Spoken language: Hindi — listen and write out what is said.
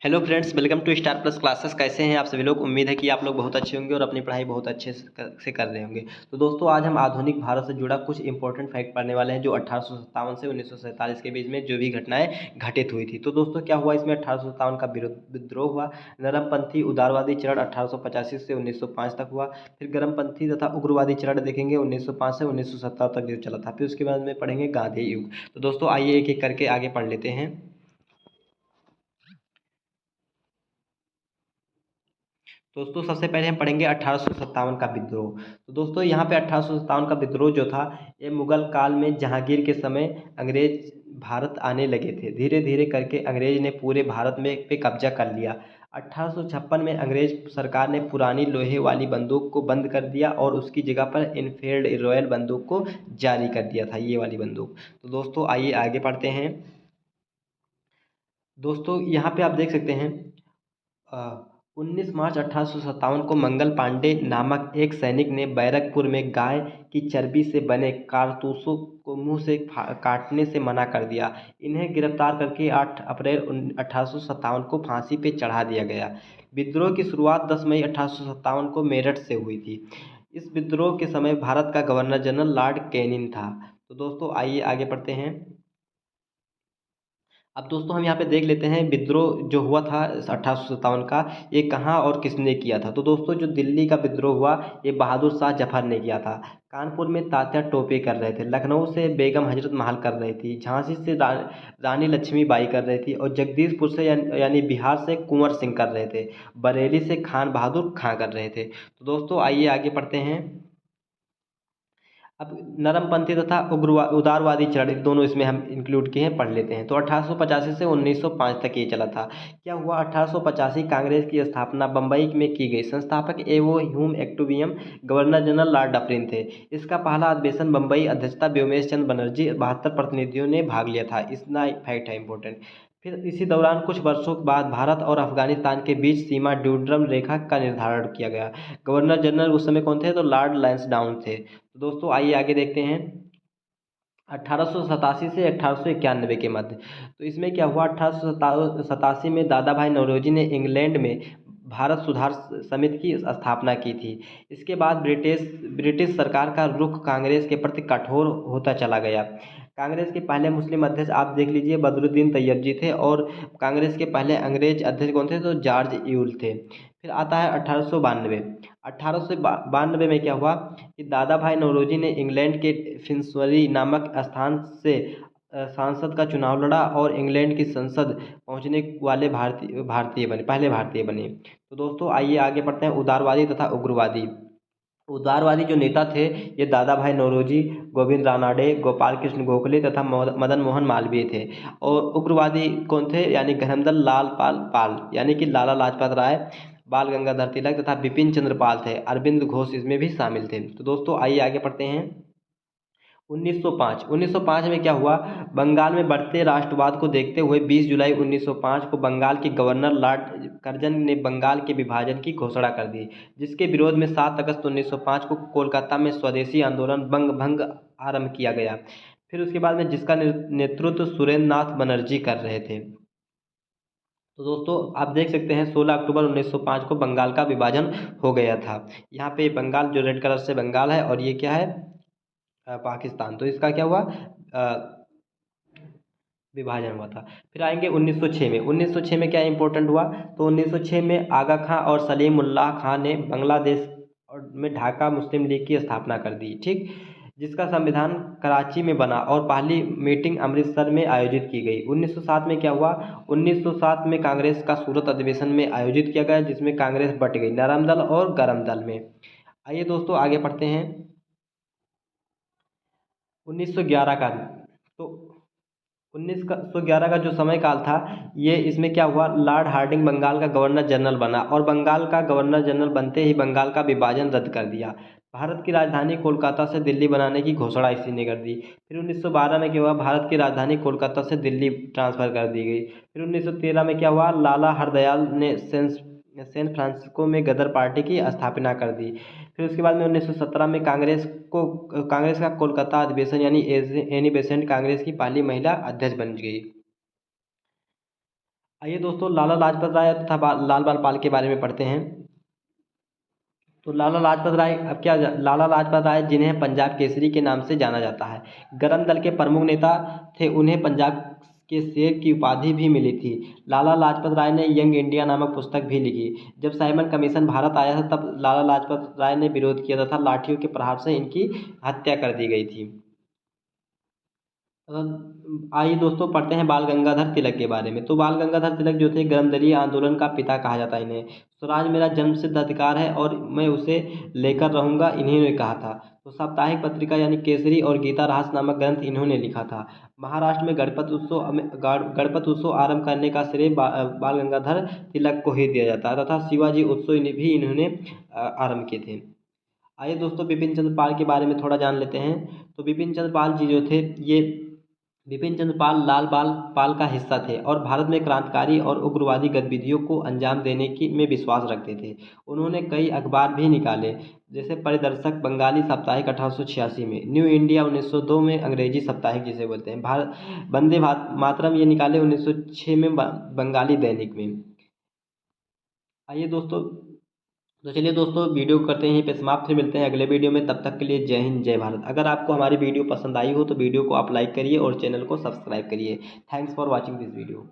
Hello friends, welcome to Star Plus classes. कैसे हैं आप सभी लोग? उम्मीद है कि आप लोग बहुत अच्छे होंगे और अपनी पढ़ाई बहुत अच्छे से कर रहे होंगे। तो दोस्तों, आज हम आधुनिक भारत से जुड़ा कुछ इंपॉर्टेंट फैक्ट पढ़ने वाले हैं जो 1857 से 1947 के बीच में जो भी घटनाएं घटित हुई थी। तो दोस्तों, क्या हुआ इसमें? 1857 का विद्रोह हुआ। नरमपंथी उदारवादी चरण 1885 से 1905 तक हुआ। फिर गर्मपंथी तथा उग्रवादी चरण देखेंगे 1905 से 1970 तक जो चला था। फिर उसके बाद में पढ़ेंगे गांधी युग। तो दोस्तों, आइए एक एक करके आगे पढ़ लेते हैं। दोस्तों, सबसे पहले हम पढ़ेंगे 1857 का विद्रोह। तो दोस्तों, यहाँ पे 1857 का विद्रोह जो था, ये मुगल काल में जहांगीर के समय अंग्रेज भारत आने लगे थे। धीरे धीरे करके अंग्रेज ने पूरे भारत में पे कब्जा कर लिया। 1856 में अंग्रेज सरकार ने पुरानी लोहे वाली बंदूक को बंद कर दिया और उसकी जगह पर इनफील्ड रॉयल बंदूक को जारी कर दिया था, ये वाली बंदूक। तो दोस्तों, आइए आगे पढ़ते हैं। दोस्तों, यहाँ पे आप देख सकते हैं 19 मार्च 1857 को मंगल पांडे नामक एक सैनिक ने बैरकपुर में गाय की चर्बी से बने कारतूसों को मुंह से काटने से मना कर दिया। इन्हें गिरफ्तार करके 8 अप्रैल 1857 को फांसी पे चढ़ा दिया गया। विद्रोह की शुरुआत 10 मई 1857 को मेरठ से हुई थी। इस विद्रोह के समय भारत का गवर्नर जनरल लॉर्ड कैनिंग था। तो दोस्तों, आइए आगे पढ़ते हैं। अब दोस्तों, हम यहाँ पे देख लेते हैं विद्रोह जो हुआ था 1857 का, ये कहाँ और किसने किया था। तो दोस्तों, जो दिल्ली का विद्रोह हुआ, ये बहादुर शाह जफर ने किया था। कानपुर में तात्या टोपे कर रहे थे। लखनऊ से बेगम हजरत महल कर रही थी। झांसी से रानी लक्ष्मीबाई कर रही थी। और जगदीशपुर से यानी बिहार से कुंवर सिंह कर रहे थे। बरेली से खान बहादुर खां कर रहे थे। तो दोस्तों, आइए आगे पढ़ते हैं। अब नरमपंथी तथा उदारवादी चरण दोनों इसमें हम इंक्लूड किए हैं, पढ़ लेते हैं। तो 1885 से 1905 तक ये चला था। क्या हुआ? 1885 कांग्रेस की स्थापना बम्बई में की गई। संस्थापक एवो ह्यूम एक्टुबियम गवर्नर जनरल लॉर्ड डफरिन थे। इसका पहला अधिवेशन बम्बई अध्यक्षता व्योमेश चंद्र बनर्जी 72 प्रतिनिधियों ने भाग लिया था। इतना फैक्ट है इंपॉर्टेंट। फिर इसी दौरान कुछ वर्षों के बाद भारत और अफगानिस्तान के बीच सीमा ड्यूड्रम रेखा का निर्धारण किया गया। गवर्नर जनरल उस समय कौन थे? तो लॉर्ड लैंसडाउन थे। तो दोस्तों, आइए आगे देखते हैं। 1887 से 1891 के मध्य, तो इसमें क्या हुआ? 1887 में दादा भाई नौरोजी ने इंग्लैंड में भारत सुधार समिति की स्थापना की थी। इसके बाद ब्रिटिश सरकार का रुख कांग्रेस के प्रति कठोर होता चला गया। कांग्रेस के पहले मुस्लिम अध्यक्ष आप देख लीजिए, बदरुद्दीन तैयब जी थे। और कांग्रेस के पहले अंग्रेज अध्यक्ष कौन थे? तो जॉर्ज यूल थे। फिर आता है 1892। 1892 में क्या हुआ कि दादा भाई नौरोजी ने इंग्लैंड के फिंसबरी नामक स्थान से सांसद का चुनाव लड़ा और इंग्लैंड की संसद पहुंचने वाले पहले भारतीय बने। तो दोस्तों, आइए आगे पढ़ते हैं। उदारवादी तथा उग्रवादी। उदारवादी जो नेता थे, ये दादा भाई नौरोजी, गोविंद रानाडे, गोपाल कृष्ण गोखले तथा मदन मोहन मालवीय थे। और उग्रवादी कौन थे? यानी धरमदल लाल पाल यानी कि लाला लाजपत राय, बाल गंगाधर तिलक तथा बिपिन चंद्र पाल थे। अरविंद घोष इसमें भी शामिल थे। तो दोस्तों, आइए आगे पढ़ते हैं। 1905 में क्या हुआ? बंगाल में बढ़ते राष्ट्रवाद को देखते हुए 20 जुलाई 1905 को बंगाल के गवर्नर लॉर्ड कर्जन ने बंगाल के विभाजन की घोषणा कर दी, जिसके विरोध में 7 अगस्त 1905 को कोलकाता में स्वदेशी आंदोलन बंग भंग आरंभ किया गया। फिर उसके बाद में जिसका नेतृत्व सुरेंद्र नाथ बनर्जी कर रहे थे। तो दोस्तों, आप देख सकते हैं 16 अक्टूबर 1905 को बंगाल का विभाजन हो गया था। यहाँ पे बंगाल जो रेड कलर से बंगाल है, और ये क्या है? पाकिस्तान। तो इसका क्या हुआ? विभाजन हुआ था। फिर आएंगे 1906 में। 1906 में क्या इंपॉर्टेंट हुआ? तो 1906 में आगा खां और सलीमुल्लाह खां ने बांग्लादेश और में ढाका मुस्लिम लीग की स्थापना कर दी, ठीक, जिसका संविधान कराची में बना और पहली मीटिंग अमृतसर में आयोजित की गई। 1907 में क्या हुआ? 1907 में कांग्रेस का सूरत अधिवेशन में आयोजित किया गया, जिसमें कांग्रेस बट गई नरम दल और गरम दल में। आइए दोस्तों, आगे पढ़ते हैं। 1911 का, तो 1911 का जो समय काल था, ये इसमें क्या हुआ? लॉर्ड हार्डिंग बंगाल का गवर्नर जनरल बना और बंगाल का गवर्नर जनरल बनते ही बंगाल का विभाजन रद्द कर दिया। भारत की राजधानी कोलकाता से दिल्ली बनाने की घोषणा इसी ने कर दी। फिर 1912 में क्या हुआ? भारत की राजधानी कोलकाता से दिल्ली ट्रांसफ़र कर दी गई। फिर 1913 में क्या हुआ? लाला हरदयाल ने सैन फ्रांसिस्को में गदर पार्टी की स्थापना कर दी। फिर उसके बाद में 1917 में कांग्रेस का कोलकाता अधिवेशन यानी एनी बेसेंट कांग्रेस की पहली महिला अध्यक्ष बन गई। आइए दोस्तों, लाला लाजपत राय तथा लाल बाल पाल के बारे में पढ़ते हैं। तो लाला लाजपत राय, अब क्या, लाला लाजपत राय जिन्हें पंजाब केसरी के नाम से जाना जाता है, गरम दल के प्रमुख नेता थे। उन्हें पंजाब के शेर की उपाधि भी मिली थी। लाला लाजपत राय ने यंग इंडिया नामक पुस्तक भी लिखी। जब साइमन कमीशन भारत आया था तब लाला लाजपत राय ने विरोध किया तथा लाठियों के प्रहार से इनकी हत्या कर दी गई थी। आइए दोस्तों, पढ़ते हैं बाल गंगाधर तिलक के बारे में। तो बाल गंगाधर तिलक जो थे, गर्मदलीय आंदोलन का पिता कहा जाता है इन्हें। स्वराज मेरा जन्मसिद्ध अधिकार है और मैं उसे लेकर रहूंगा, इन्होंने कहा था। तो साप्ताहिक पत्रिका यानी केसरी और गीता रहास नामक ग्रंथ इन्होंने लिखा था। महाराष्ट्र में गणपति उत्सव आरंभ करने का श्रेय बाल गंगाधर तिलक को ही दिया जाता है तथा शिवाजी उत्सव भी इन्होंने आरंभ किए थे। आइए दोस्तों, बिपिन चंद्र पाल के बारे में थोड़ा जान लेते हैं। तो बिपिन चंद्र पाल जी जो थे, ये बिपिन चंद्र पाल लाल बाल पाल का हिस्सा थे और भारत में क्रांतिकारी और उग्रवादी गतिविधियों को अंजाम देने की में विश्वास रखते थे। उन्होंने कई अखबार भी निकाले, जैसे परिदर्शक बंगाली साप्ताहिक 1886 में, न्यू इंडिया 1902 में, अंग्रेजी साप्ताहिक जिसे बोलते हैं, भारत वंदे मातरम ये निकाले 1906 में बंगाली दैनिक में। आइए दोस्तों, तो चलिए दोस्तों, वीडियो को करते हैं यहीं पे समाप्त। फिर मिलते हैं अगले वीडियो में, तब तक के लिए जय हिंद जय भारत। अगर आपको हमारी वीडियो पसंद आई हो तो वीडियो को आप लाइक करिए और चैनल को सब्सक्राइब करिए। Thanks for watching this video.